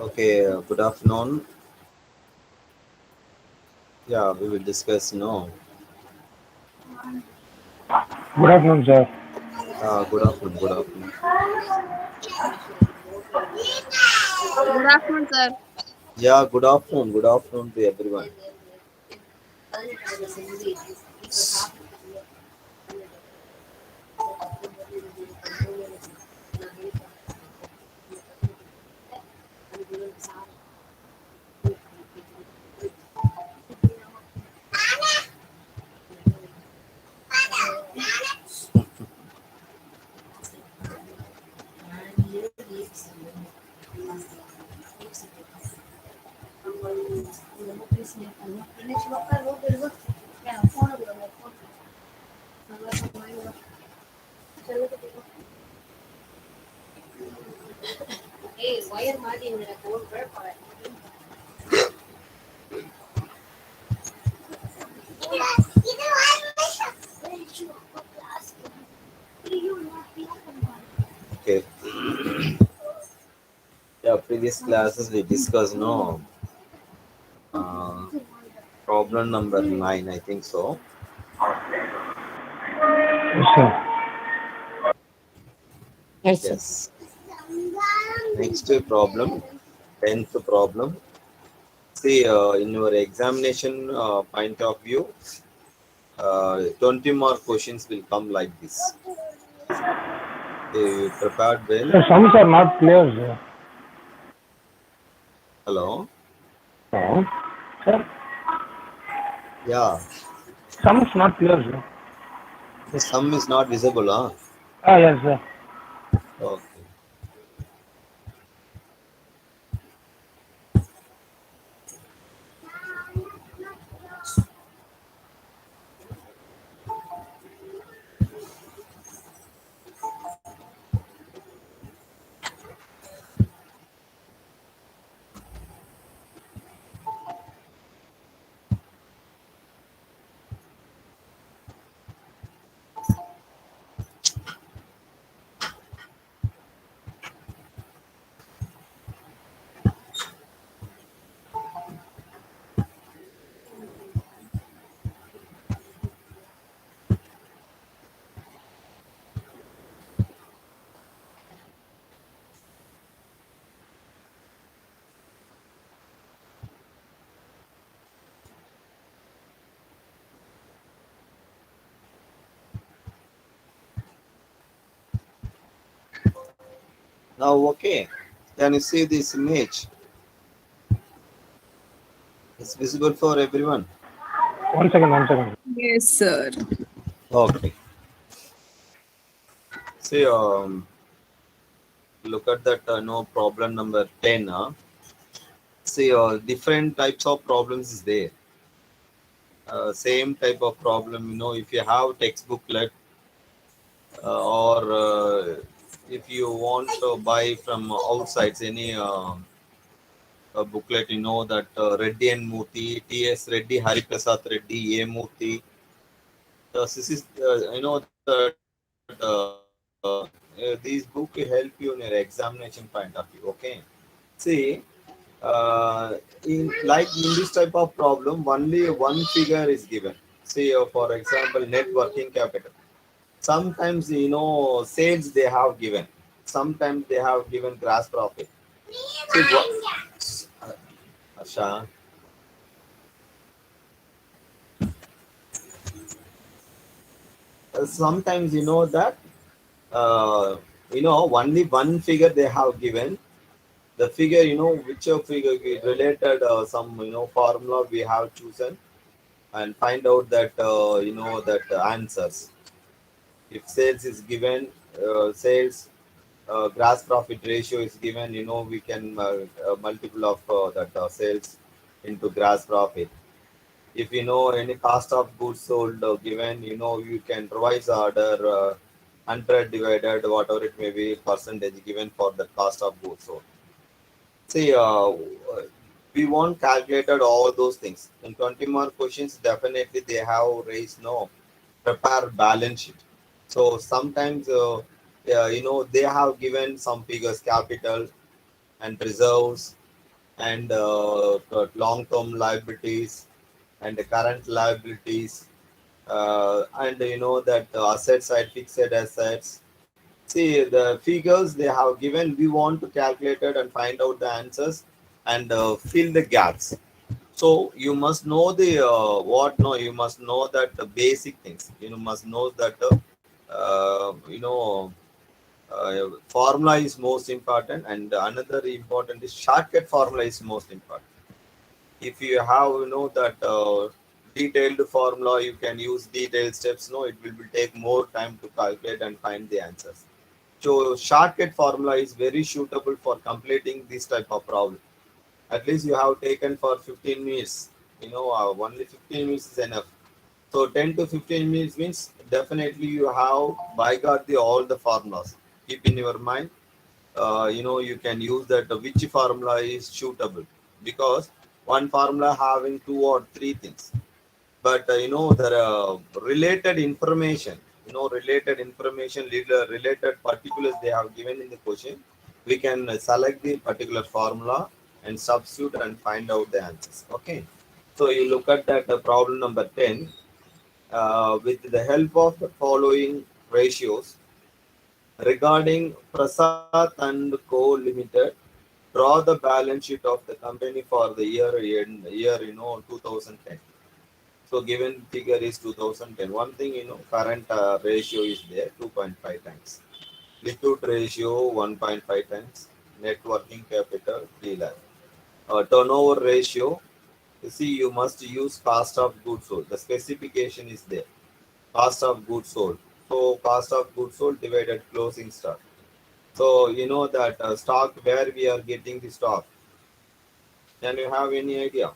Okay, good afternoon. Yeah, we will discuss, Good afternoon, sir. good afternoon, good afternoon. Good afternoon, sir. Yeah, good afternoon to everyone. Okay, yeah, previous classes we discussed, uh, problem number 9, I think so. Yes, sir. Yes, sir. Yes. Next problem, 10th problem. See, in your examination point of view, 20 more questions will come like this. You prepared well. Sir, sums are not clear, sir. Hello. No. Sir, Yeah, sums not clear, sir. the sum is not visible, huh? Ah, yes, sir. Okay. Now, okay. Can you see this image? It's visible for everyone. One second, one second. Yes, sir. Okay. See, look at that. No problem number 10. See, different types of problems is there. Same type of problem. If you have textbooklet or if you want to buy from outsides any booklet, that Reddy and Murthy, T.S. Reddy, Hari Prasad Reddy, A. Murthy. This is, that these book will help you in your examination point of view. Okay. See, in this type of problem, only one figure is given. See, for example, net working capital. Sometimes, sales they have given. Sometimes they have given gross profit. See, Asha, sometimes that only one figure they have given. The figure, which figure related some formula we have chosen, and find out that that answers. If sales is given, sales gross profit ratio is given, we can multiple of that sales into gross profit. If any cost of goods sold given, you can revise order 100 divided whatever it may be percentage given for the cost of goods sold. See, we won't calculated all those things. In 20 more questions, definitely they have raised no prepare balance sheet. So sometimes, yeah, they have given some figures, capital and reserves. and long-term liabilities and the current liabilities, and that asset side fixed assets. See the figures they have given. We want to calculate it and find out the answers and fill the gaps. So you must know the what? No, you must know that the basic things. You must know that formula is most important, and another important is shortcut formula is most important. If you have that detailed formula, you can use detailed steps. No, it will take more time to calculate and find the answers. So shortcut formula is very suitable for completing this type of problem. At least you have taken for 15 minutes. Only 15 minutes is enough. So 10 to 15 minutes means definitely you have by got the all the formulas. Keep in your mind. You can use that which formula is suitable, because one formula having two or three things, but the related information, related particulars they have given in the question. We can select the particular formula and substitute and find out the answers. Okay, so you look at that problem number 10. With the help of the following ratios regarding Prasad and Co. Limited, draw the balance sheet of the company for the year 2010. So given figure is 2010. One thing, current ratio is there 2.5 times. Liquid ratio 1.5 times. Net working capital 3 lakh. Turnover ratio, you see, you must use cost of goods sold. The specification is there. Cost of goods sold. So cost of goods sold divided closing stock. So you know that stock, where we are getting the stock. Can you have any idea?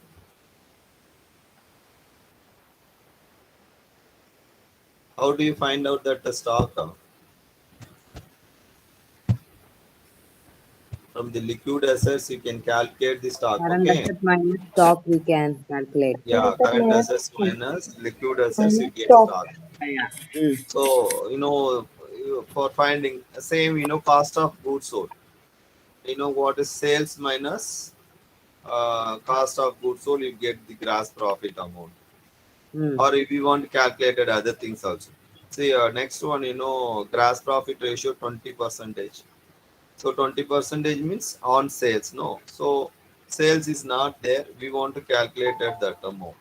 How do you find out that the stock from the liquid assets you can calculate the stock? Current Okay. asset minus stock we can calculate. Yeah, current assets minus liquid assets you get Stop. stock. Yeah. So for finding same cost of goods sold. What is sales minus cost of goods sold, you get the gross profit amount. Mm. Or if you want to calculate other things also. See, next one, gross profit ratio 20 percentage. So 20 percentage means on sales. No, so sales is not there. We want to calculate at that amount.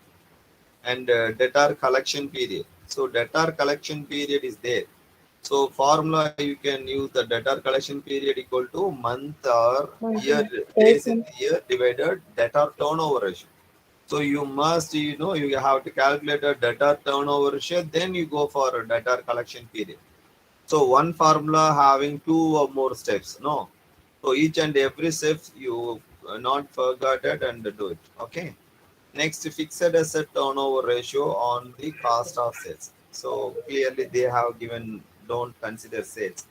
And debtor collection period. So debtor collection period is there. So formula, you can use the debtor collection period equal to month or year, days in the year divided debtor turnover ratio. So you must, you have to calculate a debtor turnover ratio, then you go for a debtor collection period. So one formula having two or more steps. No, so each and every step you not forget it and do it. Okay. Next, fixed asset turnover ratio on the cost of sales. So clearly they have given, don't consider sales,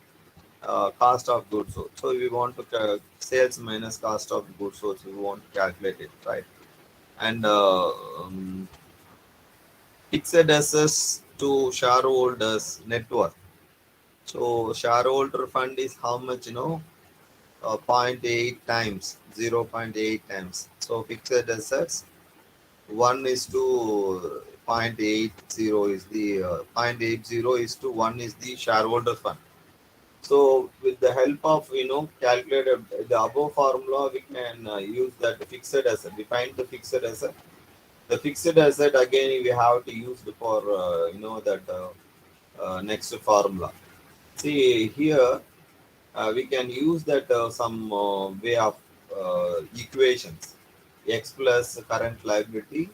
cost of goods sold. So we want to sales minus cost of goods sold. So we want to calculate it, right? And fixed assets to shareholders net worth. So shareholder fund is how much, zero point 0.8 times, 0.8 times. So fixed assets 1 is to 0.80 is the 0.80 is to 1 is the shareholder fund. So with the help of calculator, the above formula, we can use that fixed asset. We find the fixed asset. The fixed asset again we have to use for that next formula. See here, we can use that some way of equations. X plus current liability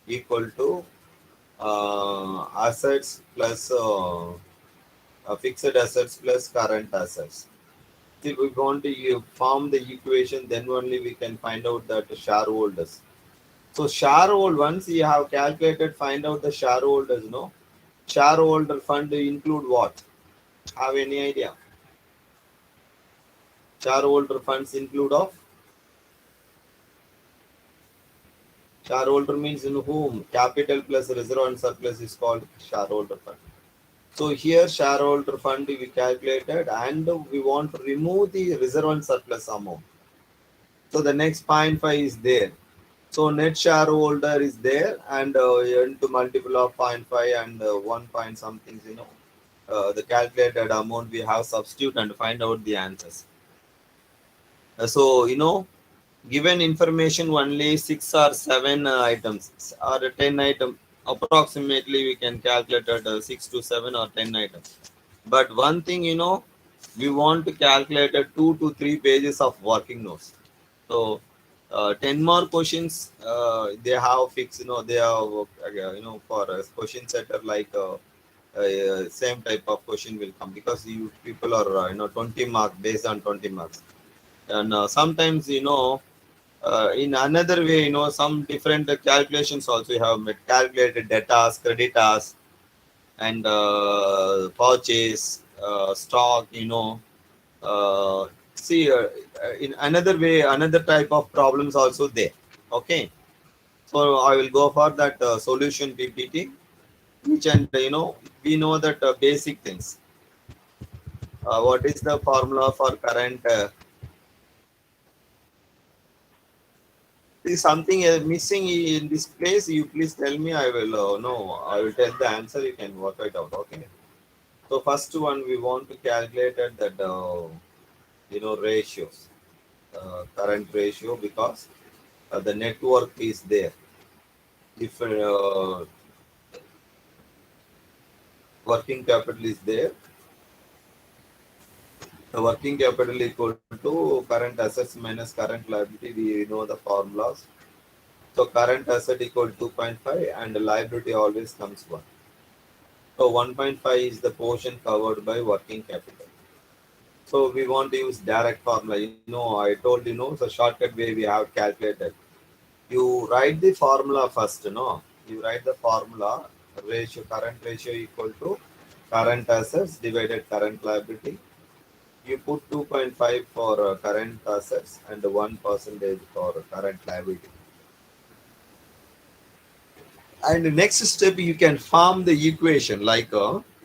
equal to assets plus fixed assets plus current assets. If we want to form the equation, then only we can find out that shareholders. So shareholder, once you have calculated, find out the shareholders. Shareholder fund include what? Have any idea? Shareholder funds include of shareholder means in whom capital plus reserve and surplus is called shareholder fund. So here shareholder fund we calculated, and we want to remove the reserve and surplus amount. So the next 0.5 is there. So net shareholder is there, and into multiple of 0.5 and 1 point something, the calculated amount we have substitute and find out the answers. So given information only 6 or 7 items or 10 item, approximately we can calculate at 6 to 7 or 10 items. But one thing, we want to calculate 2 to 3 pages of working notes. So 10 more questions they have fixed, they have for a question setter, like same type of question will come, because you people are 20 marks based on 20 marks. And sometimes, in another way, some different calculations also you have calculated debtors, creditors, and purchase, stock, see, in another way, another type of problems also there. Okay. So I will go for that solution PPT, which, and we know that basic things. What is the formula for current? Is something missing in this place? You please tell me. I will no. I will tell the answer. You can work it out. Okay. So first one, we want to calculate at that ratios, current ratio, because the network is there. If working capital is there, the working capital equal to current assets minus current liability. We know the formulas. So current asset equal to 2.5 and the liability always comes 1. So 1.5 is the portion covered by working capital. So we want to use direct formula. I told the shortcut way we have calculated. You write the formula first, You write the formula, ratio, current ratio equal to current assets divided current liability. You put 2.5 for current assets and 1% for current liability. And the next step, you can form the equation like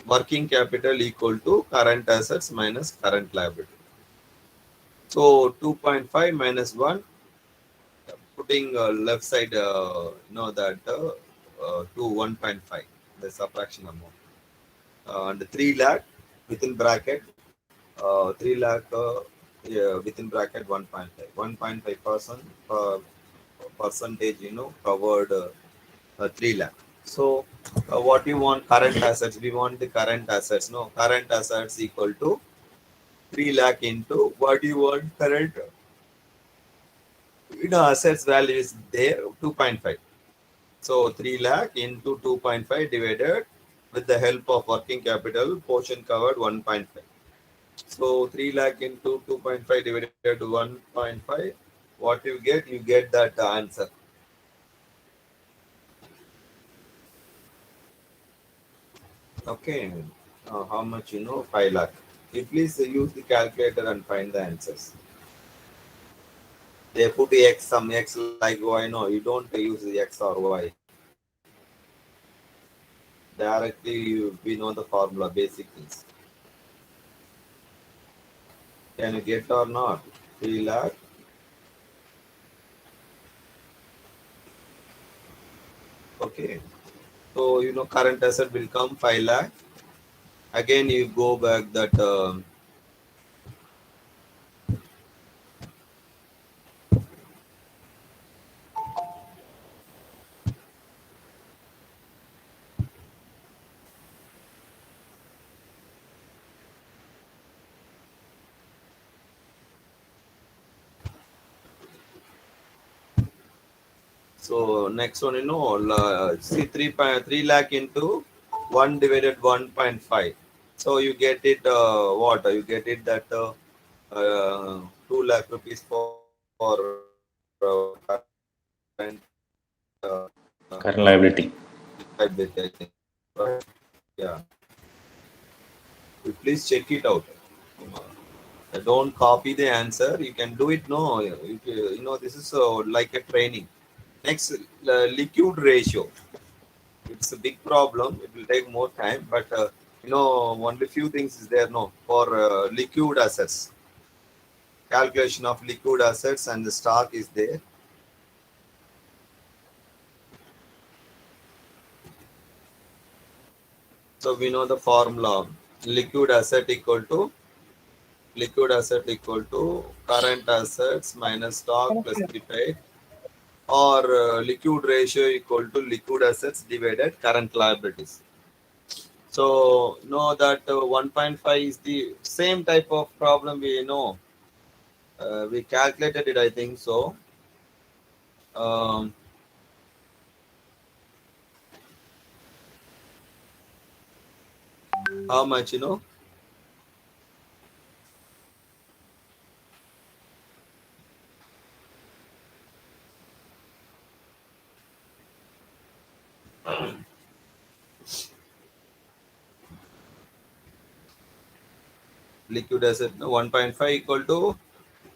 working capital equal to current assets minus current liability. So 2.5 minus 1, putting left side, that to 1.5, the subtraction amount. And 3 lakh within bracket, 3 lakh yeah, within bracket 1.5. 1.5% percentage, covered 3 lakh. So what you want? Current assets. We want the current assets. No, current assets equal to 3 lakh into what you want? Current, assets value is there 2.5. So 3 lakh into 2.5 divided with the help of working capital, portion covered 1.5. So 3 lakh into 2.5 divided to 1.5. What you get? You get that answer. Okay. How much? 5 lakh. You please use the calculator and find the answers. They put X, some X like Y. No, you don't use the X or Y. Directly, we know the formula, basic things. Can you get or not? 3 lakh. Okay. So, current asset will come 5 lakh. Again, you go back that. So next one, see 3 lakh into 1 divided 1.5. So you get it, what? You get it that 2 lakh rupees for current Current liability. liability, I think. Right? Yeah. You please check it out. Don't copy the answer. You can do it. No, this is like a training. Next, liquid ratio. It's a big problem. It will take more time, but only few things is there. No, for liquid assets, calculation of liquid assets and the stock is there. So we know the formula: liquid asset equal to current assets minus stock plus prepaid, or liquid ratio equal to liquid assets divided current liabilities. So know that 1.5 is the same type of problem we know. We calculated it, I think so. Um, how much, liquid asset, no, 1.5 equal to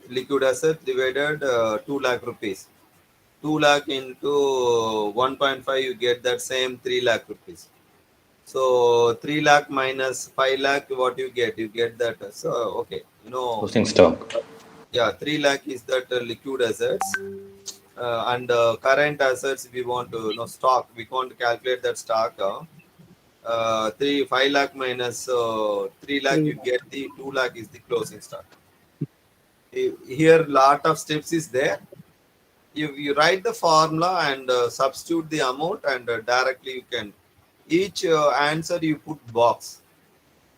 liquid asset divided 2 lakh rupees. 2 lakh into 1.5, you get that same 3 lakh rupees. So 3 lakh minus 5 lakh, what you get? You get that. So, okay, Closing stock. yeah, 3 lakh is that liquid assets. And current assets, we want to stock. We can't calculate that stock. 5 lakh minus 3 lakh, you 3. get the 2 lakh is the closing stock. Here, lot of steps is there. You write the formula and substitute the amount, and directly you can each answer you put box,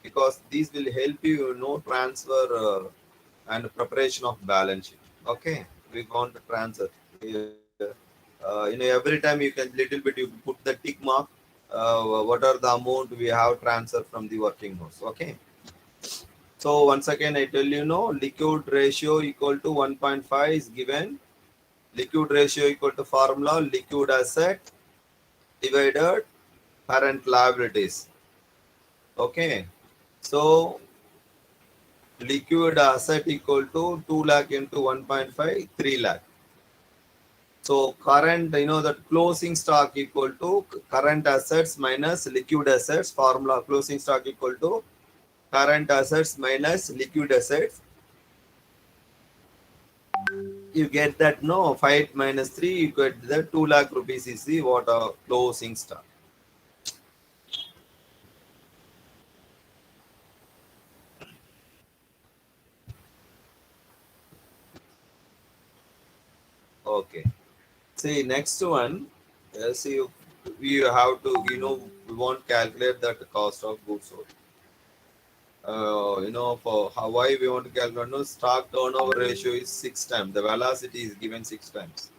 because these will help you, transfer and preparation of balance sheet. Okay, we want to transfer. Every time you can little bit you put the tick mark. What are the amount we have transferred from the working notes? Okay. So once again, I tell liquid ratio equal to 1.5 is given. Liquid ratio equal to formula liquid asset divided current liabilities. Okay. So liquid asset equal to 2 lakh into 1.5, 3 lakh. So current, that closing stock equal to current assets minus liquid assets. Formula closing stock equal to current assets minus liquid assets. You get that, 5 minus 3, you get that 2 lakh rupees is the what closing stock. Okay. See, next one, see, we have to, we want to calculate that cost of goods sold. For how, why we want to calculate, stock turnover ratio is 6 times. The velocity is given 6 times.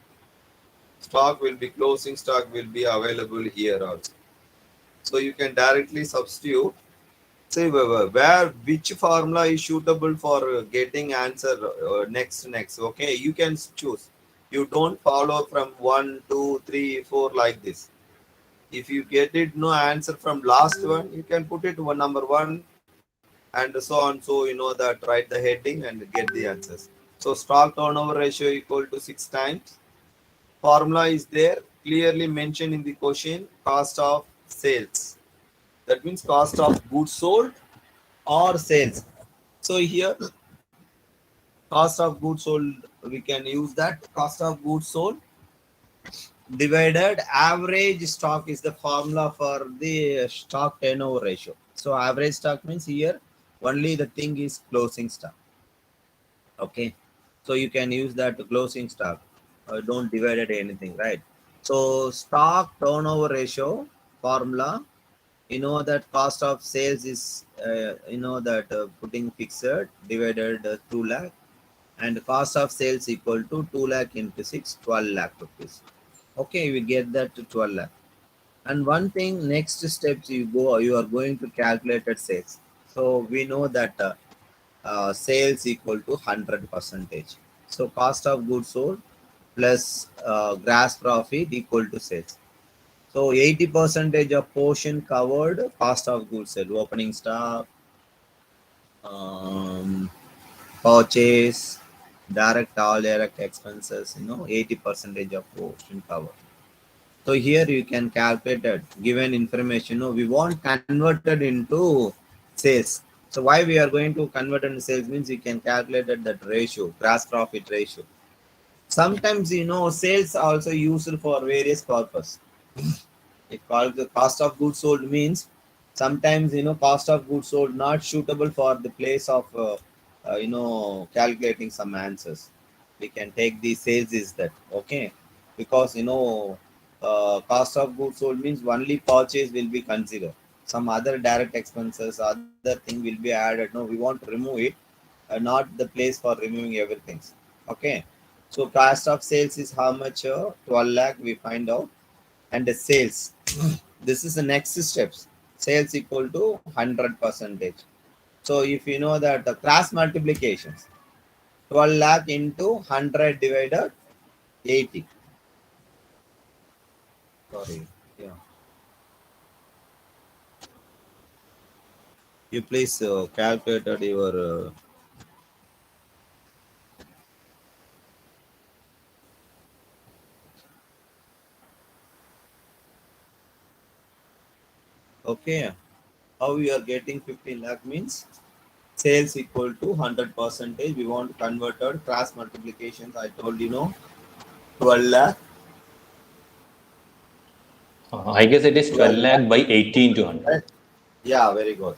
Stock will be, closing stock will be available here also. So you can directly substitute. Say which formula is suitable for getting answer next. Okay, you can choose. You don't follow from 1, 2, 3, 4 like this. If you get it no answer from last one, you can put it number 1 and so on. So that write the heading and get the answers. So stock turnover ratio equal to 6 times. Formula is there, clearly mentioned in the question. Cost of sales. That means cost of goods sold or sales. So here, cost of goods sold, we can use that. Cost of goods sold divided average stock is the formula for the stock turnover ratio. So average stock means here only the thing is closing stock. Okay, so you can use that closing stock. Don't divide it anything, right? So stock turnover ratio formula, that cost of sales is that putting fixed divided 2 lakh, and cost of sales equal to 2 lakh into 6, 12 lakh rupees. Okay, we get that to 12 lakh. And one thing, next steps you are going to calculate at sales. So we know that sales equal to 100%. So cost of goods sold plus gross profit equal to sales. So 80% of portion covered cost of goods sold, opening stock, purchase, all direct expenses, 80% of portion covered. So here you can calculate it, given information. We want converted into sales. So why we are going to convert into sales means you can calculate that ratio, gross profit ratio. Sometimes sales are also used for various purpose. It called the cost of goods sold means sometimes cost of goods sold not suitable for the place of calculating some answers. We can take the sales is that okay, because cost of goods sold means only purchase will be considered. Some other direct expenses, other thing will be added. No, we want to remove it, not the place for removing everything. Okay, so cost of sales is how much? 12 lakh. We find out, and the sales. This is the next steps. Sales equal to 100 percentage. So if you know that the cross multiplications, 12 lakh into 100 divided 80. Sorry. Yeah. You please calculated your. Okay. How you are getting 15 lakh means sales equal to 100 percentage. We want converted cross multiplications. I told 12 lakh. I guess it is 12 12 lakh. lakh by 80 into 100. Right? Yeah, very good.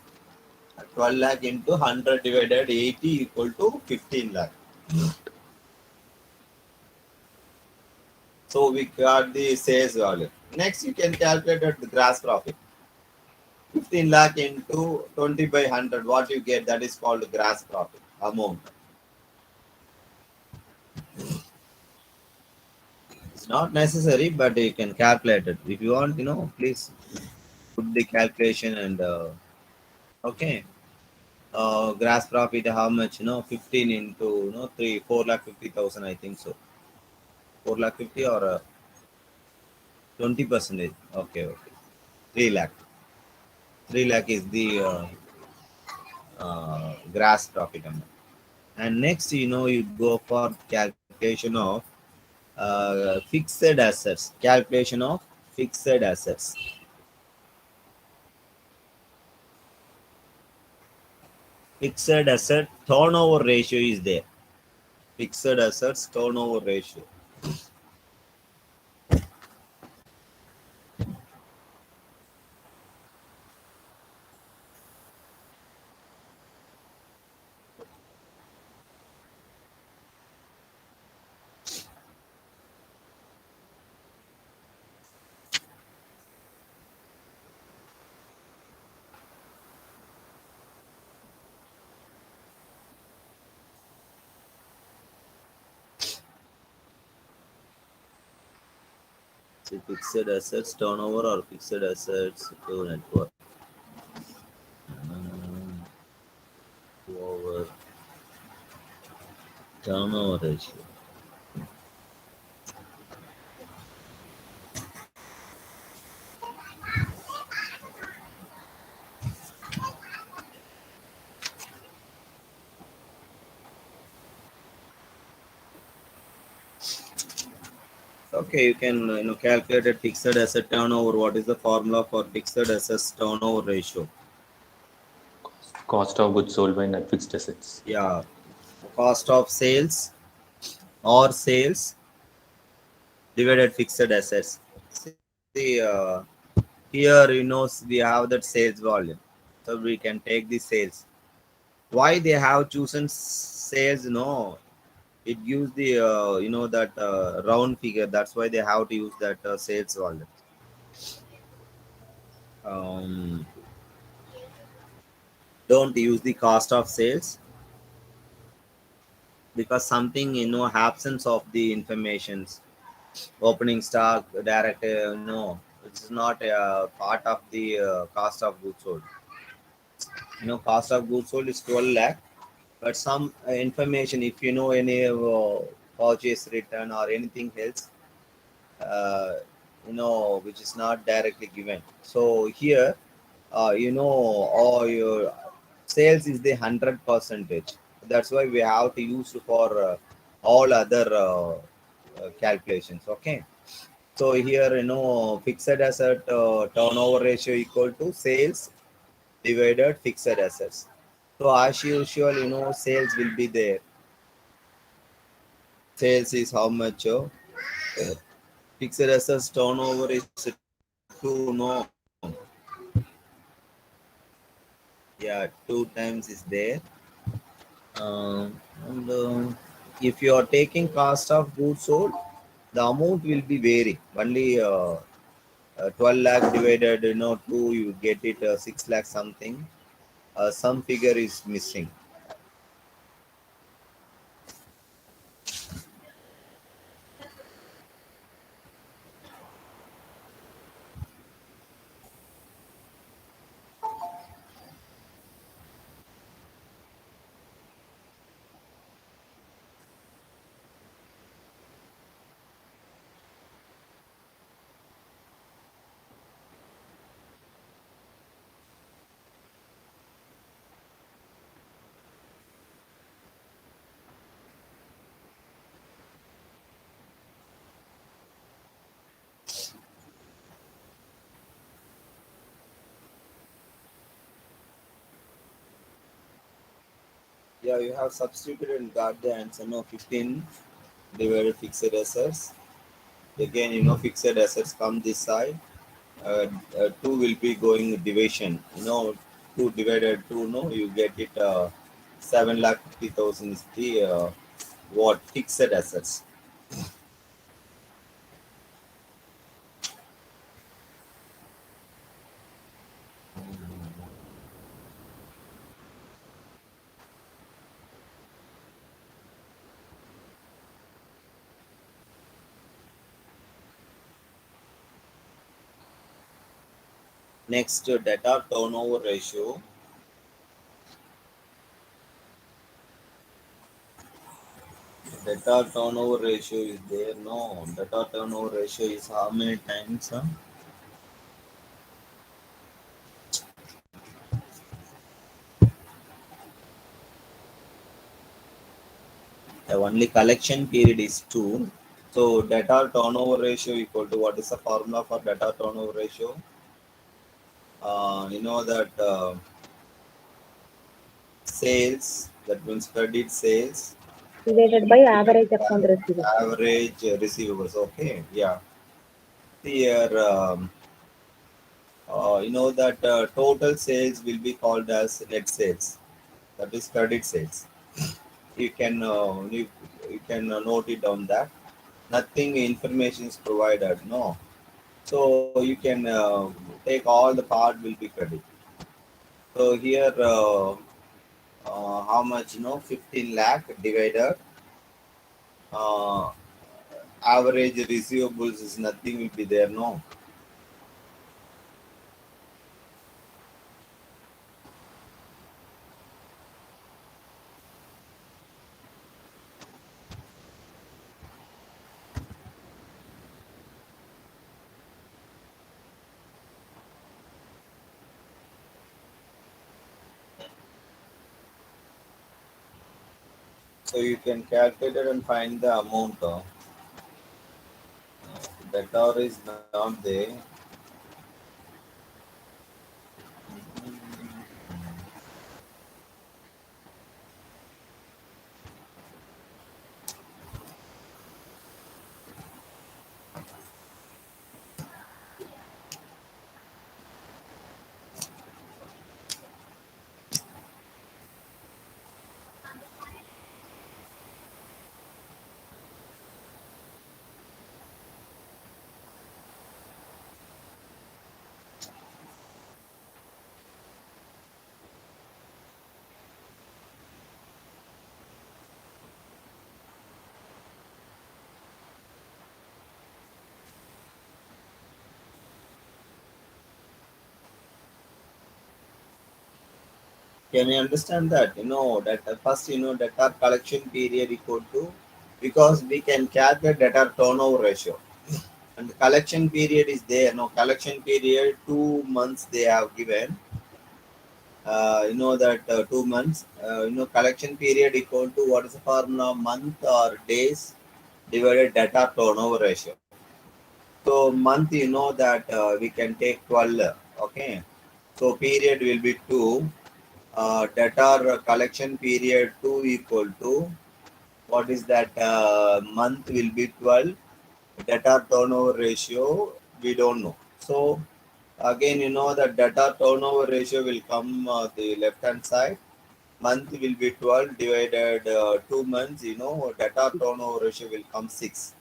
12 lakh into 100 divided 80 equal to 15 lakh. So we got the sales value. Next, you can calculate the gross profit. 15 lakh into 20 by 100. What you get, that is called gross profit amount. It's not necessary, but you can calculate it. If you want, please put the calculation and okay. Gross profit, how much? 15 into 3, 4 lakh 50,000. I think so. 4 lakh 50 or 20 percentage. Okay, okay. 3 lakh. 3 lakh is the gross profit amount. And next, you go for calculation of fixed assets. Calculation of fixed assets. Fixed asset turnover ratio is there. Fixed assets turnover ratio. So fixed assets turnover or fixed assets to net worth. Over turnover ratio. Okay, you can calculate a fixed asset turnover. What is the formula for fixed assets turnover ratio? Cost of goods sold by net fixed assets. Yeah, cost of sales or sales divided fixed assets. See, here we have that sales volume, so we can take the sales. Why they have chosen sales? No, it gives the that round figure. That's why they have to use that sales volume. Um, don't use the cost of sales because something absence of the informations, opening stock, direct it's not a part of the cost of goods sold. Cost of goods sold is 12 lakh, but some information, if any purchase return or anything else, uh, which is not directly given. So here, all your sales is the 100 percentage. That's why we have to use for all other calculations. Okay. So here, fixed asset turnover ratio equal to sales divided fixed assets. So as usual, sales will be there. Sales is how much? Fixed assets turnover is 2, no. Yeah, 2 times is there. And if you are taking cost of goods sold, the amount will be vary. Only 12 lakh divided, 2, you get it 6 lakh something. Some figure is missing. Yeah, you have substituted and got the answer. 15 divided fixed assets. Again, fixed assets come this side. 2 will be going division. 2 divided 2, no, you get it 7,50,000 is the what fixed assets. Next, data turnover ratio. Data turnover ratio is there. No, data turnover ratio is how many times? The only collection period is 2. So data turnover ratio equal to, what is the formula for data turnover ratio? You know that sales, that means credit sales, Divided by average account receivable. average receivables. Okay, yeah. Here, you know that total sales will be called as net sales. That is credit sales. You can note it down that nothing information is provided. No, so you can take all the part will be credit. So here, how much? 15 lakh divided uh, average receivables is nothing will be there. No. So you can calculate it and find the amount. Debtor is not there. Can you understand that? That first, debtor collection period equal to, because we can calculate debtor turnover ratio. And the collection period is there. No, collection period 2 months they have given. You know that 2 months. Collection period equal to, what is the formula? Month or days divided data turnover ratio. So month, that we can take 12. Okay. So period will be 2. debtor collection period 2 equal to, what is that, month will be 12, debtor turnover ratio we don't know. So again, the debtor turnover ratio will come the left hand side. Month will be 12 divided 2 months, debtor turnover ratio will come 6.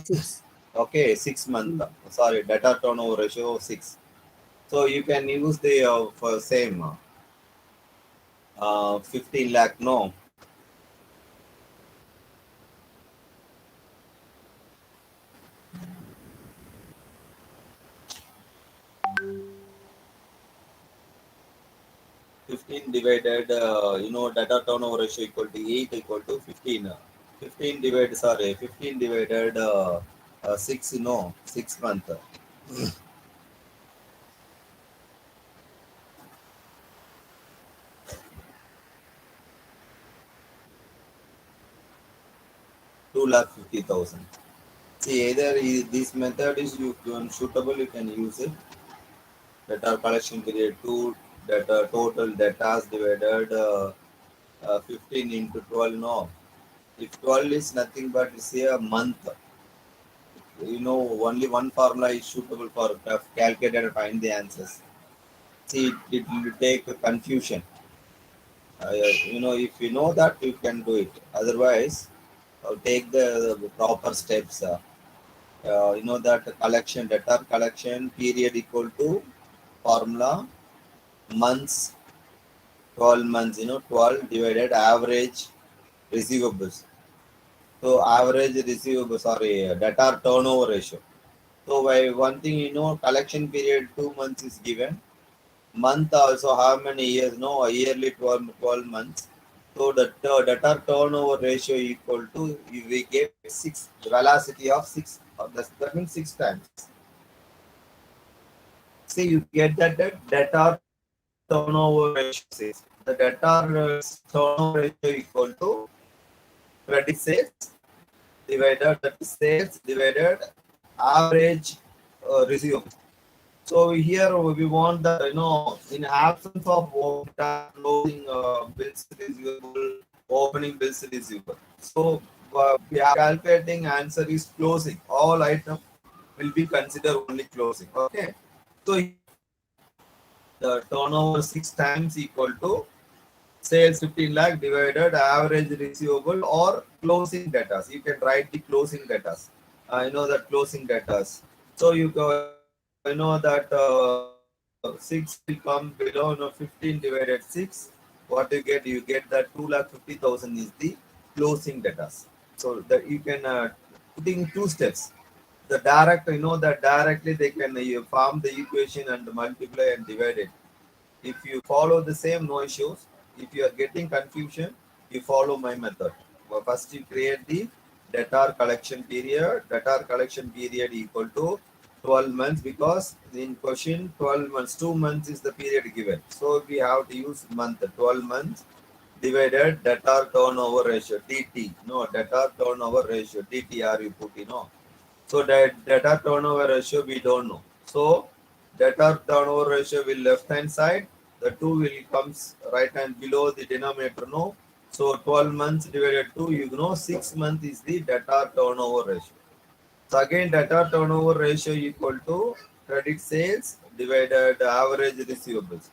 6. Okay, 6 month. Sorry, debtor turnover ratio 6. So you can use the for same 15 lakh. No, 15 divided, data turnover ratio equal to 8 equal to 15. 15 divided, sorry, 15 divided 6, 6 month. 2,50,000. See, either this method is suitable, you can use it. Data collection period 2, data total data divided 15 into 12. No, if 12 is nothing but say a month, only one formula is suitable for calculate and find the answers. See, it will take confusion. If you know that, you can do it. Otherwise, take the proper steps. That collection, data collection period equal to formula months, 12 months, 12 divided average receivables. So average receivables, sorry, data turnover ratio. So by one thing, collection period 2 months is given. Month also how many years? No, a yearly 12 months. So the data turnover ratio equal to, we get 6, velocity of 6. That means 6 times. See, you get that data turnover ratio 6. The data turnover ratio equal to credit sales divided, that is sales divided average receivable. So here we want that, in absence of closing bills receivable, opening bills receivable. So we are calculating answer is closing. All items will be considered only closing. Okay. So the turnover 6 times equal to sales 15 lakh divided average receivable or closing data. You can write the closing data. I know that closing data. So you go, that 6 will come below, 15 divided 6. What you get? You get that 2,50,000 is the closing data. So that you can put in 2 steps. The direct, that directly they can form the equation and multiply and divide it. If you follow the same, no issues. If you are getting confusion, you follow my method. Well, first you create the debtor collection period. Debtor collection period equal to 12 months, because in question 12 months, 2 months is the period given. So we have to use month, 12 months divided debtor turnover ratio, DT. No, debtor turnover ratio, DTR you put, So that debtor turnover ratio we don't know. So debtor turnover ratio will left hand side, the 2 will comes right hand below the denominator. No, so 12 months divided 2, 6 months is the debtor turnover ratio. So again, debtor turnover ratio equal to credit sales divided average receivables.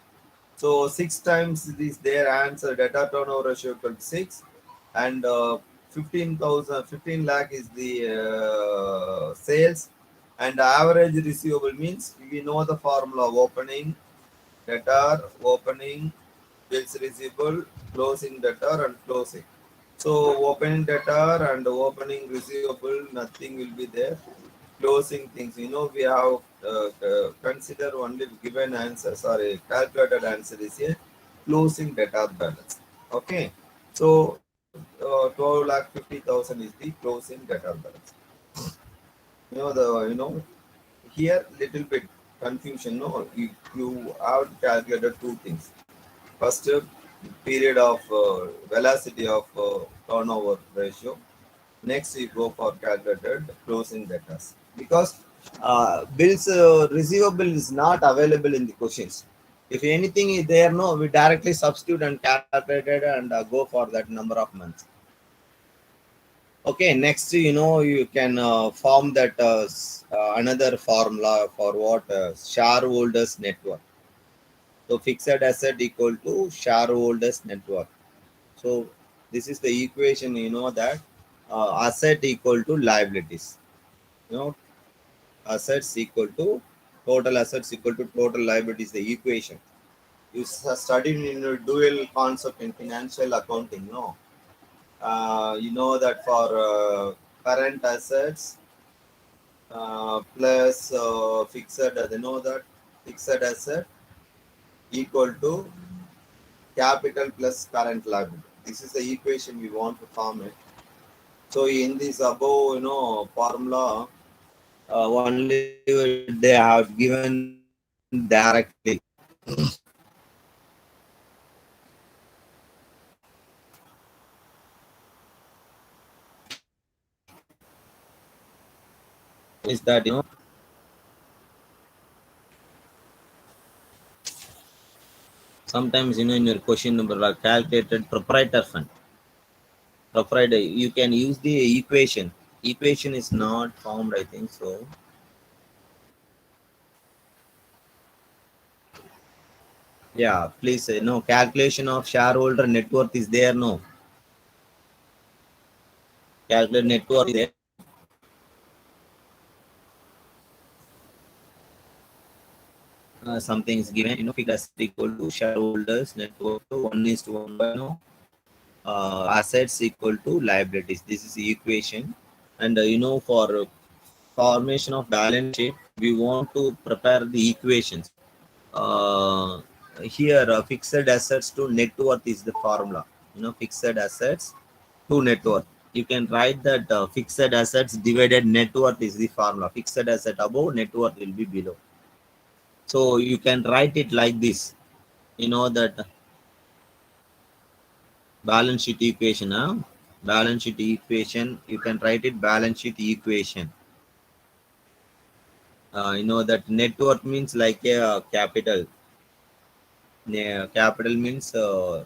So 6 times is their answer. Debtor turnover ratio equal to 6, and 15 lakh is the sales, and average receivable means we know the formula: opening debtor, opening bills receivable, closing debtor, and closing. So opening debtor and opening receivable, nothing will be there. Closing things, we have consider only given answer. Sorry, calculated answer is a closing debtor balance. Okay, so 12,50,000 is the closing debtor balance. Here little bit confusion. No, you have calculated 2 things. First, period of velocity of turnover ratio. Next, you go for calculated closing debtors, because bills receivable is not available in the questions. If anything is there, no, we directly substitute and calculate it and go for that number of months. Okay, next, you can form that another formula for what shareholders network. So fixed asset equal to shareholders network. So this is the equation, that asset equal to liabilities. You know, assets equal to total assets equal to total liabilities, the equation. You studied in a dual concept in financial accounting, no? You know that for current assets plus fixed, they know that fixed asset equal to capital plus current liability. This is the equation we want to form it. So in this above, formula, only they have given directly. Is that sometimes in your question number are calculated proprietor fund. Proprietor, you can use the equation. Equation is not formed, I think so. Yeah, please say no. Calculation of shareholder net worth is there. No, calculate net worth is there. Something is given. Fixed asset equal to shareholders net worth. 1:1 by assets equal to liabilities. This is the equation. And for formation of balance sheet, we want to prepare the equations. Uh, Here, fixed assets to net worth is the formula. Fixed assets to net worth. You can write that fixed assets divided net worth is the formula. Fixed asset above, net worth will be below. So you can write it like this. That balance sheet equation. Balance sheet equation. You can write it balance sheet equation. That net worth means like a capital. Capital means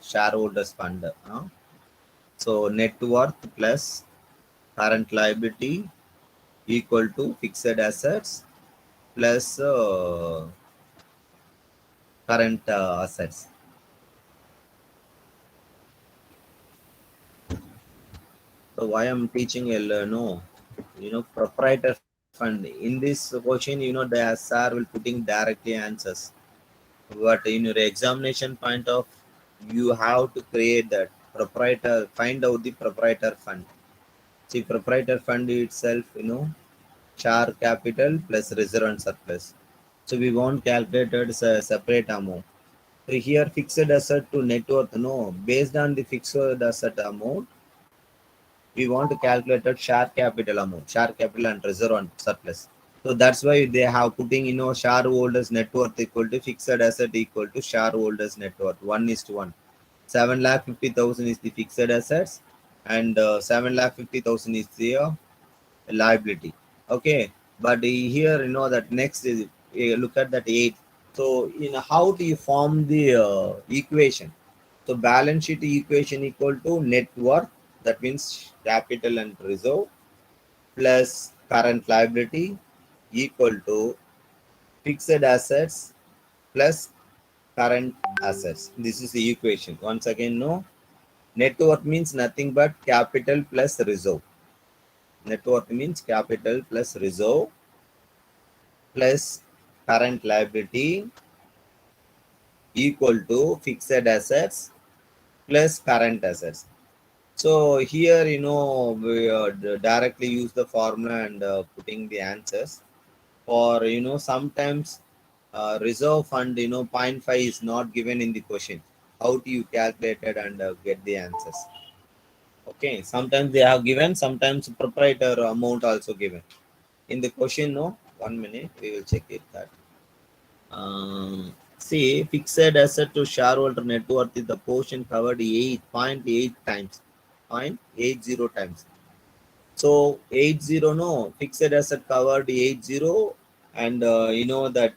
shareholders fund. So net worth plus current liability equal to fixed assets plus current assets. So why I'm teaching no, proprietor fund. In this question, the SR will putting directly answers. But in your examination point of, you have to create that proprietor, find out the proprietor fund. See, proprietor fund itself, share capital plus reserve and surplus. So we want calculated as a separate amount. So here fixed asset to net worth, no, based on the fixed asset amount, we want to calculate a share capital amount, share capital and reserve and surplus. So that's why they have putting, shareholders net worth equal to fixed asset equal to shareholders net worth 1:1. 7,50,000 is the fixed assets and 7,50,000 is the liability. Okay, but here that next is look at that 8. So how do you form the equation? So balance sheet equation equal to net worth, that means capital and reserve, plus current liability equal to fixed assets plus current assets. This is the equation. Once again, no, net worth means nothing but capital plus reserve. Net worth means capital plus reserve plus current liability equal to fixed assets plus current assets. So here, we directly use the formula and putting the answers. For, sometimes reserve fund, 0.5 is not given in the question. How do you calculate it and get the answers? Okay, sometimes they have given, sometimes proprietor amount also given. In the question, no, 1 minute, we will check it that. See, fixed asset to shareholder net worth is the portion covered 8.8 times, 0.80 times. So 80, no, fixed asset covered 80, and that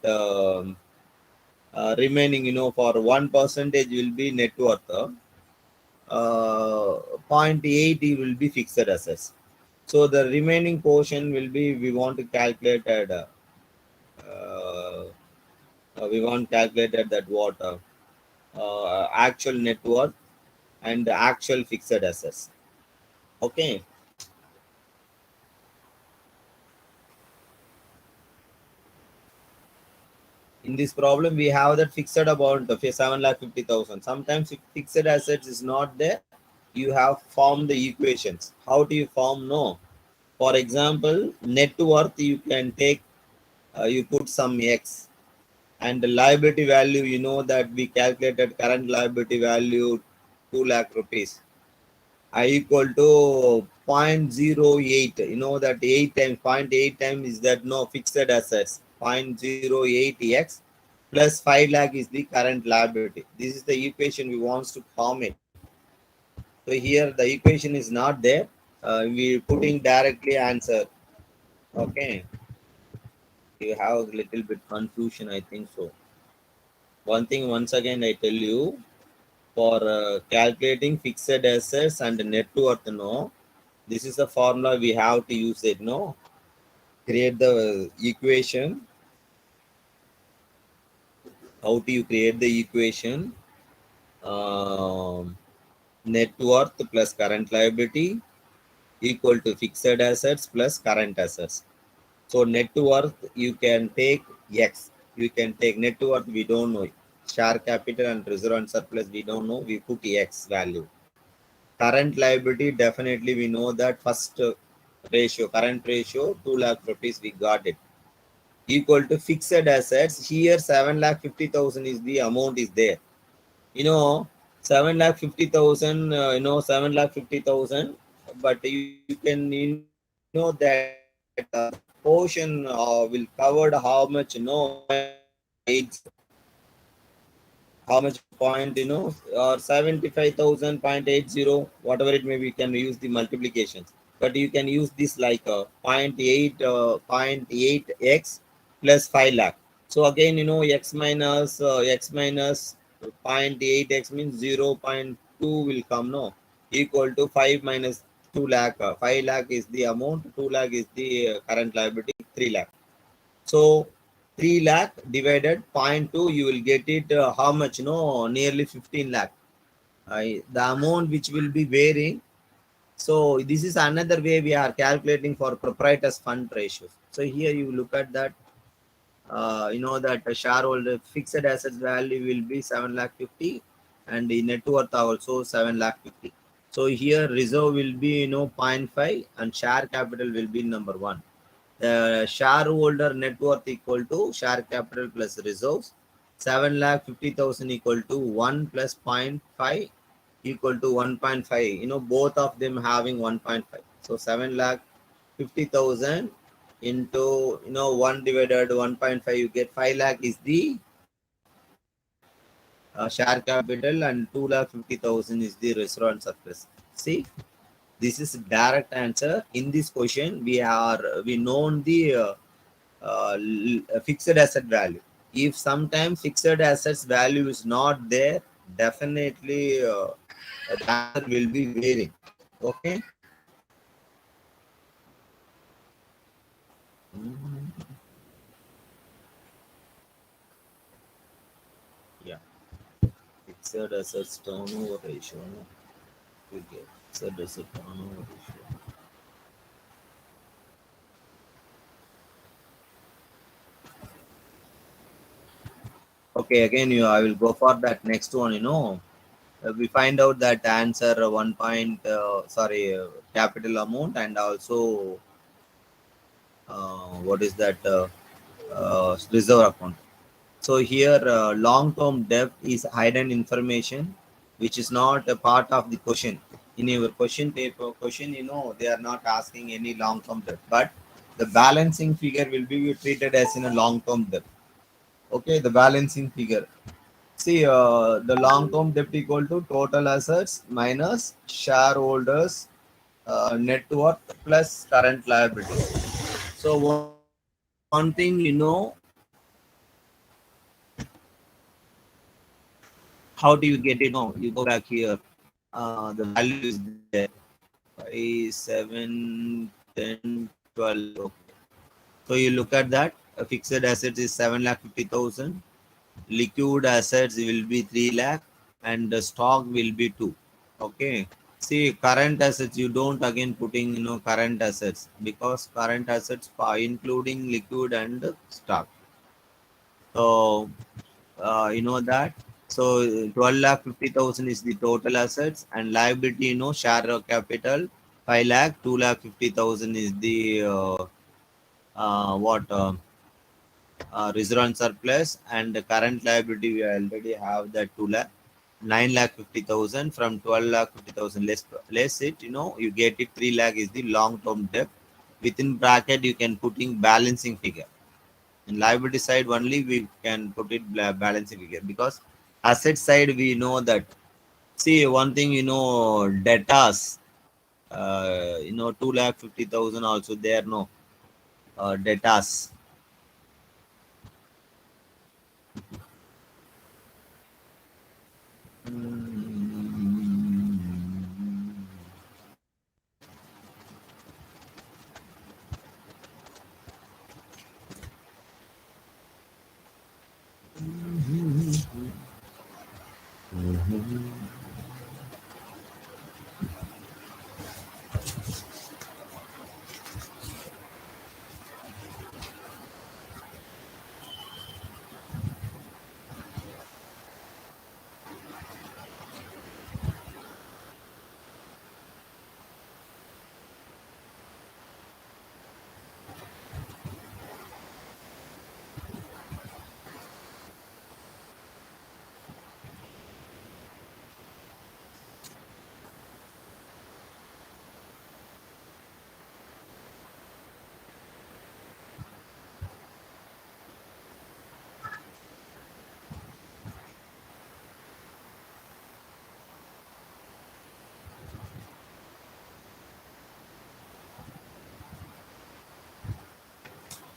remaining, for 1% will be net worth. 0.8 will be fixed assets. So the remaining portion will be, we want to calculate at that what actual net worth and the actual fixed assets. Okay. In this problem, we have that fixed amount of 7,50,000. Sometimes if fixed assets is not there, you have formed the equations. How do you form? No. For example, net worth you can take, you put some X, and the liability value, that we calculated current liability value 2 lakh rupees. I equal to 0.08. That 8 times 0.8 times is that no fixed assets. 0.08x plus 5 lakh is the current liability. This is the equation we want to form it. So here the equation is not there. We putting directly answer. Okay. You have a little bit confusion, I think so. One thing, once again, I tell you, for calculating fixed assets and net worth, no, this is the formula we have to use it, no. Create the equation. How do you create the equation? Net worth plus current liability equal to fixed assets plus current assets. So net worth, you can take X. You can take net worth, we don't know. Share capital and reserve and surplus, we don't know. We put X value. Current liability, definitely we know that first ratio, current ratio, 2 lakh rupees, we got it. Equal to fixed assets. Here 7,50,000 is the amount is there. 7,50,000, 7,50,000, but you can, know that portion will cover how much, 8, how much point, or 75,000.80, whatever it may be, can use the multiplications. But you can use this like 0.8x plus 5 lakh. So again, x minus 0.8x means 0.2 will come, no, equal to 5 minus 2 lakh. 5 lakh is the amount, 2 lakh is the current liability, 3 lakh. So 3 lakh divided 0.2, you will get it how much? No, nearly 15 lakh. The amount which will be varying. So this is another way we are calculating for proprietor's fund ratios. So here you look at that. That the shareholder fixed assets value will be 7,50,000 and the net worth also 7,50,000. So here reserve will be 0.5 and share capital will be number 1. The shareholder net worth equal to share capital plus reserves. 7,50,000 equal to 1 plus 0.5 equal to 1.5. Both of them having 1.5. So 7,50,000 into 1 divided 1.5, you get 5 lakh is the share capital and 2,50,000 is the reserve surplus. See, this is direct answer. In this question, we known the fixed asset value. If sometimes fixed assets value is not there, definitely the answer will be varying. Okay. Yeah. Fixed assets turnover ratio. We get fixed asset turnover ratio. Okay, again, I will go for that next one. We find out that answer capital amount and also what is that reserve account. So here long-term debt is hidden information which is not a part of the question. In your question paper they are not asking any long-term debt, but the balancing figure will be treated as in a long-term debt. Okay, the balancing figure. See, the long-term debt equal to total assets minus shareholders net worth plus current liability. So one thing How do you get it? No, you go back here. The value is there. 5, 7, 10, 12. Okay. So you look at that. Fixed assets is 7,50,000. Liquid assets will be 3 lakh, and the stock will be 2. Okay. See, current assets, you don't again putting current assets, because current assets are including liquid and stock. So that. So 12,50,000 is the total assets, and liability, share of capital 5 lakh, 2,50,000 is the what reserve and surplus, and the current liability we already have that 2 lakh. 9,50,000 from 12,50,000, less it, you get it. 3 lakh is the long term debt. Within bracket you can put in balancing figure. In liability side only we can put it balancing figure, because asset side we know that. See, one thing, debtors, 2,50,000 also there, no debtors.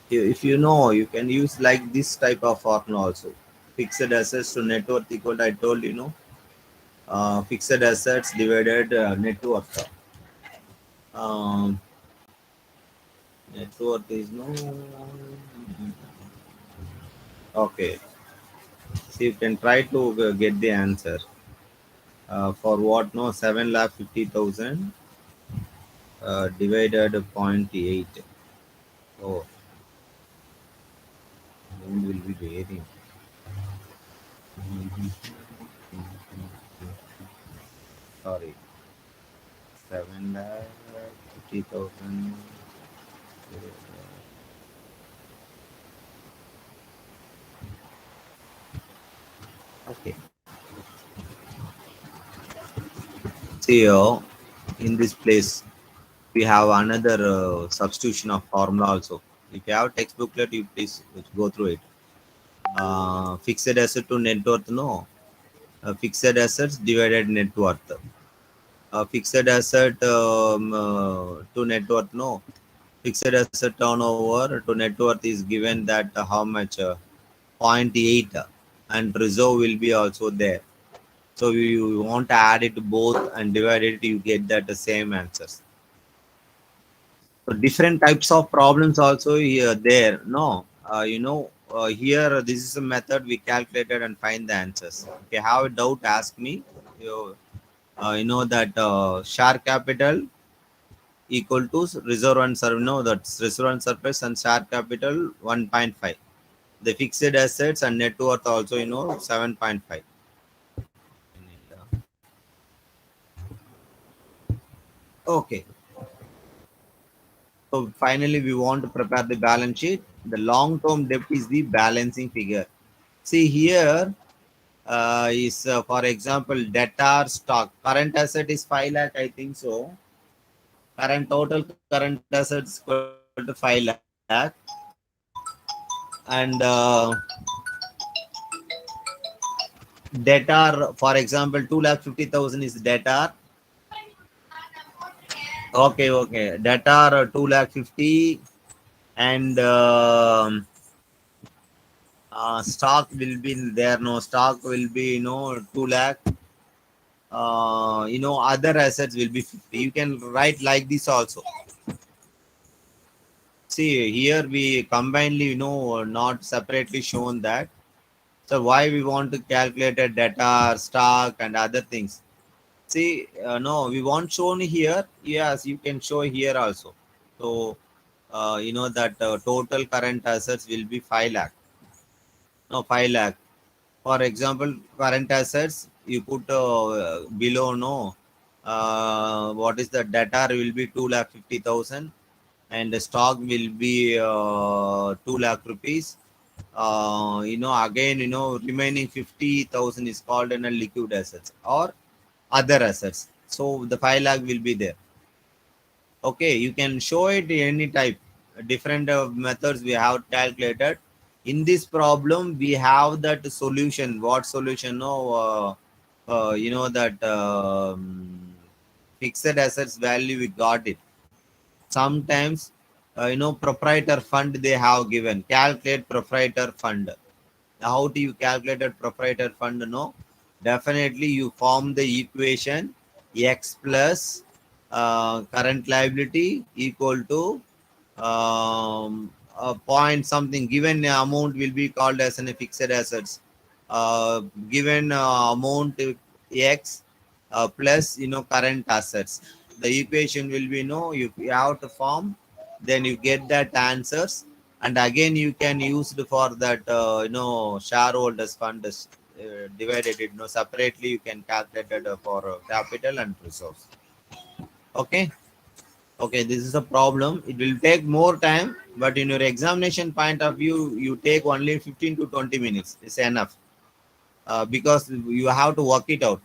If you know, you can use like this type of formula also. Fixed assets to net worth equal to, I told fixed assets divided net worth. Um, Net worth is no. Okay. So you can try to get the answer. For what? No, 7,50,000 divided 0.8. Oh, it will be varying. Sorry, 7,50,000. Okay. See, in this place, we have another substitution of formula also. If you have text booklet, you please go through it. Fixed asset to net worth, no. Fixed assets divided net worth. Fixed asset to net worth, no. Fixed asset turnover to net worth is given that how much? 0.8, and reserve will be also there. So you want to add it both and divide it, you get that the same answers. So different types of problems also here there. No, here this is a method we calculated and find the answers. Okay, have a doubt, ask me. You know that share capital equal to reserve and surplus. No, that's reserve and surplus and share capital 1.5. The fixed assets and net worth also 7.5. Okay. So finally, we want to prepare the balance sheet. The long-term debt is the balancing figure. See here is for example debtor stock. Current asset is 5 lakh, I think so. Total current assets equal to 5 lakh, and debtor, for example, 2,50,000 is debtor. Okay. Debtor 2,50,000, and stock will be there. No, stock will be 2 lakh. Other assets will be 50. You can write like this also. See, here we combinedly, not separately shown that. So why we want to calculate a data, stock, and other things? See, no, we want shown here. Yes, you can show here also. So, that total current assets will be 5 lakh. No, 5 lakh. For example, current assets, you put below, no, what is the data will be 2,50,000, and the stock will be 2 lakh rupees. Again, remaining 50,000 is called in a liquid assets or other assets. So the 5 lakh will be there. Okay, you can show it any type. Different methods we have calculated. In this problem, we have that solution. What solution? No, that fixed assets value we got it. Sometimes, proprietor fund they have given. Calculate proprietor fund. How do you calculate a proprietor fund? No, definitely you form the equation x plus current liability equal to a point something. Given amount will be called as a fixed assets. Given amount x plus current assets. The equation will be you have to form, then you get that answers, and again you can use it for that shareholders fund divided it separately. You can calculate it for capital and resource. Okay. Okay, this is a problem. It will take more time, but in your examination point of view, you take only 15 to 20 minutes. It's enough because you have to work it out.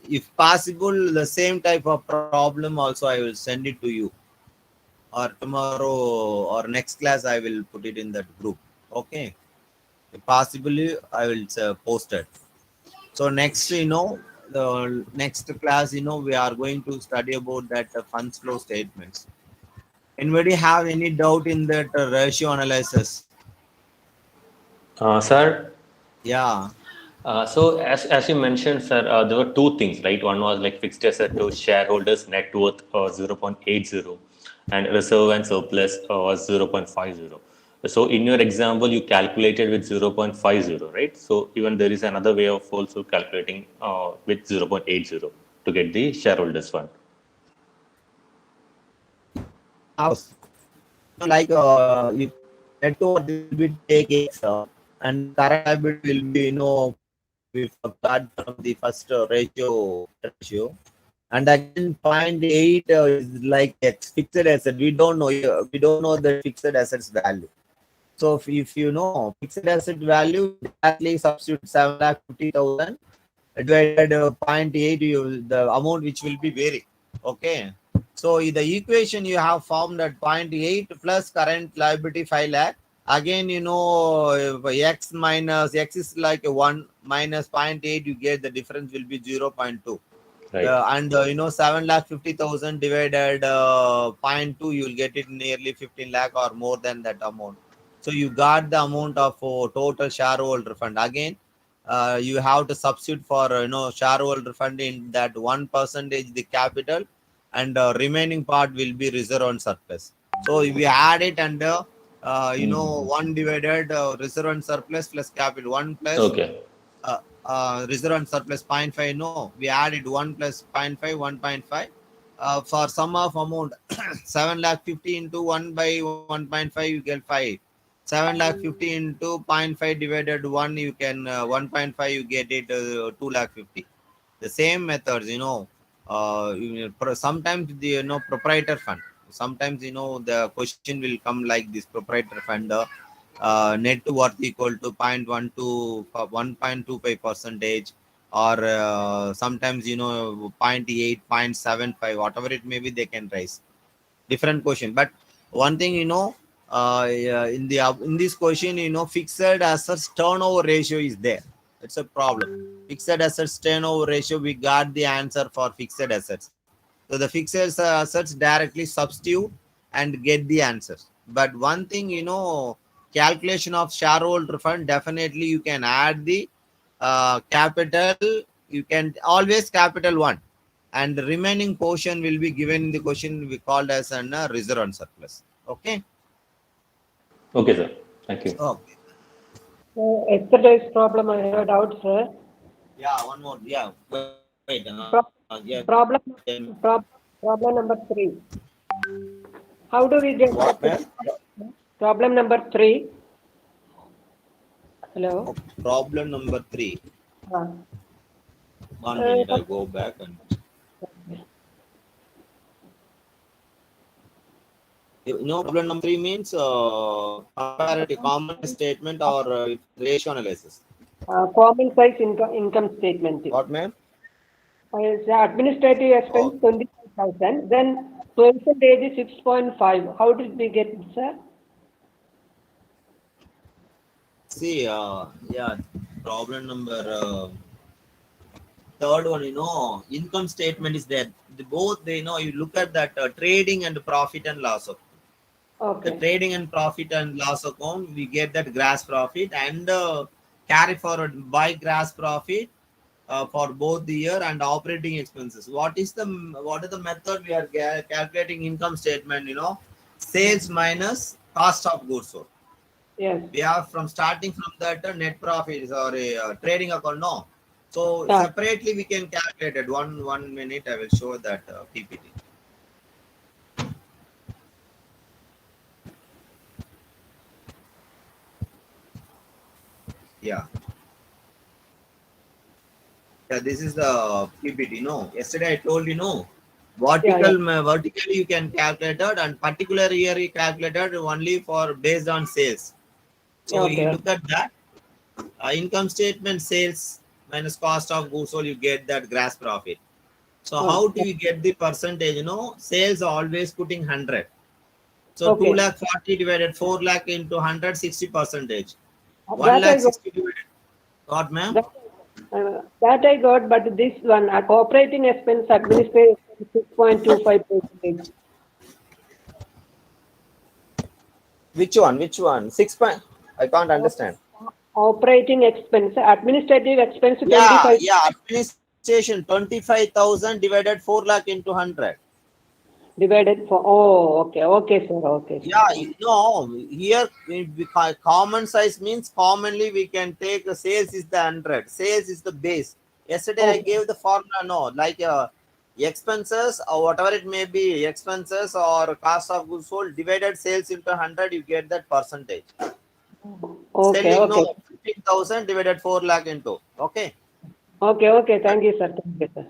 If possible, the same type of problem also I will send it to you, or tomorrow or next class I will put it in that group. Okay, if possibly I will post it. So next, the next class, we are going to study about that funds flow statements. Anybody have any doubt in that ratio analysis? Sir, Yeah. so as you mentioned, sir, there were two things, right? One was like fixed asset to shareholders net worth 0.80, and reserve and surplus was 0.50. So in your example, you calculated with 0.50, right? So even there is another way of also calculating with 0.80 to get the shareholders fund. Like if net worth will be take x and current liability will be we got from the first ratio, and again 0.8 is like x fixed asset. We don't know the fixed assets value. So if you know fixed asset value, directly substitute 7,50,000 divided 0.8, the amount which will be vary. Okay. So in the equation you have formed at 0.8 plus current liability 5 lakh. Again, x minus x is like a 1 minus 0.8, you get the difference will be 0.2. Right. And 7,50,000 divided 0.2, you will get it nearly 15 lakh or more than that amount. So you got the amount of total shareholder fund. Again, you have to substitute for shareholder fund in that 1% the capital, and remaining part will be reserve and surplus. So if we add it under 1 divided reserve and surplus plus capital 1 plus Okay. reserve and surplus 0.5. No, we added 1 plus 0.5, 1.5. For sum of amount 7 lakh 50 into 1 by 1.5, you get 5. 7 lakh 50 into 0.5 divided 1, you can 1.5, you get it 2 lakh 50. The same methods, sometimes the proprietor fund. Sometimes the question will come like this: proprietor fund net worth equal to 0.12 1.25 percentage, or sometimes 0.8 0.75, whatever it may be, they can raise different question. But one thing in this question, fixed assets turnover ratio is there. It's a problem. Fixed assets turnover ratio, we got the answer for fixed assets. So the fixed assets directly substitute and get the answers. But one thing, calculation of shareholder fund, definitely you can add the capital. You can always capital 1, and the remaining portion will be given in the question we called as an reserve and surplus. Okay. Okay, sir. Thank you. Okay. Yesterday's problem I heard out, sir. Yeah, one more. Yeah, wait. Pro- Yeah. problem, problem number 3. How do we get What, man? problem number 3? Hello. Problem number 3. Uh, 1 minute. I go back and. Problem number 3 means comparative common statement or ratio analysis. common size income statement. What, ma'am? Administrative expense 25,000. Then percentage is 6.5. How did we get it, sir? See, yeah, problem number 3rd one, income statement is there. Both, you look at that trading and profit and loss account. Okay. The trading and profit and loss account, we get that gross profit and carry forward by gross profit for both the year and operating expenses. What is the method we are calculating income statement? Sales minus cost of goods sold. Yes. We have starting from that net profit or a trading account. No, so Yeah. separately we can calculate it. One minute, I will show that PPT. Yeah. Yeah, this is the PPT. No, yesterday I told vertically you can calculate it, and particular year you calculated only for based on sales. So you look at that income statement, sales minus cost of goods sold, you get that gross profit. So how do you get the percentage? Sales are always putting 100. So 2 lakh 40 divided 4 lakh into 100, 60%. 1 lakh 60 divided. What, ma'am? That I got, but this one, operating expense administrative 6.25%. Which one? 6 point. I can't understand. Operating expense, administrative expense 25. 25. Yeah, administration 25,000 divided 4 lakh into 100. Divided for, okay, sir, okay. Sir. Yeah, here common size means commonly we can take sales is the 100. Sales is the base. Yesterday I gave the formula, like expenses or whatever it may be, expenses or cost of goods sold divided sales into 100, you get that percentage. Okay, Selling, okay. 15,000 divided 4 lakh into, okay. Okay. Thank you, sir.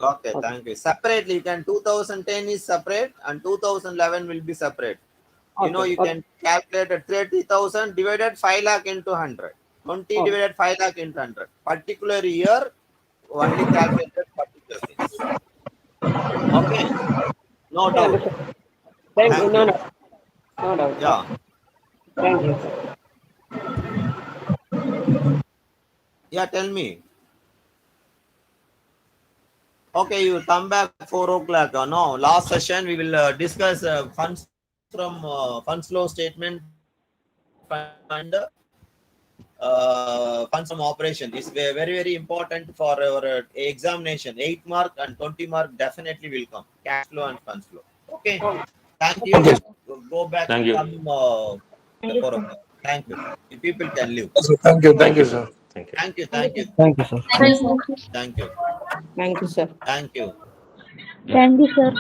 Okay, thank you. Separately, you can 2010 is separate and 2011 will be separate. You can calculate 30,000 divided 5 lakh into 100. 20 divided 5 lakh into 100. Particular year, only calculated particular things. Okay. No doubt. Thank you. No doubt. Yeah. Thank you, sir. Yeah, tell me. Okay, you come back 4 o'clock. No, last session we will discuss funds from funds flow statement and funds from operation. This is very important for our examination. 8 mark and 20 mark definitely will come. Cash flow and funds flow. Okay. Thank you. Go back. Thank you. Come 4 o'clock. Thank you. You people can leave. Thank you, sir. Thank you. Thank you. Thank you, sir. Thank you. Thank you, sir. Thank you. Thank you, sir.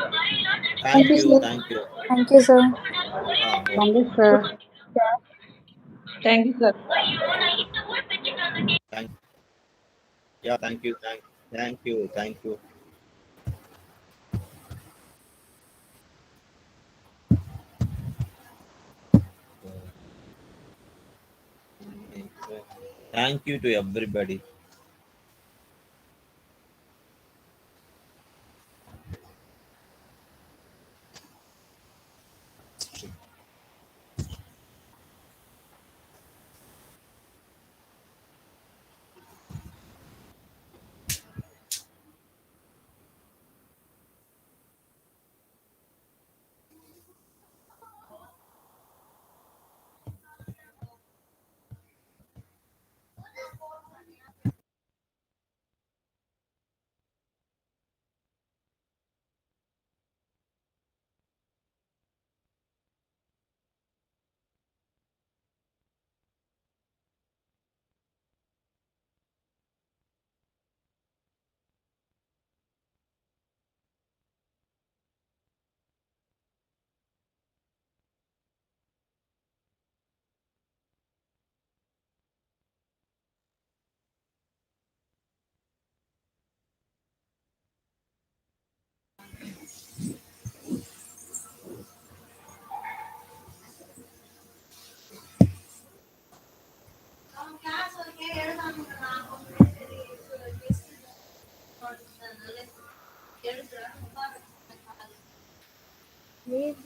Thank you. Thank you. Thank you, sir. Okay. Thank you, sir. Thank you, sir. Thank Yeah, thank you. Thank you. Thank you to everybody.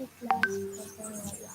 It lasts for a while.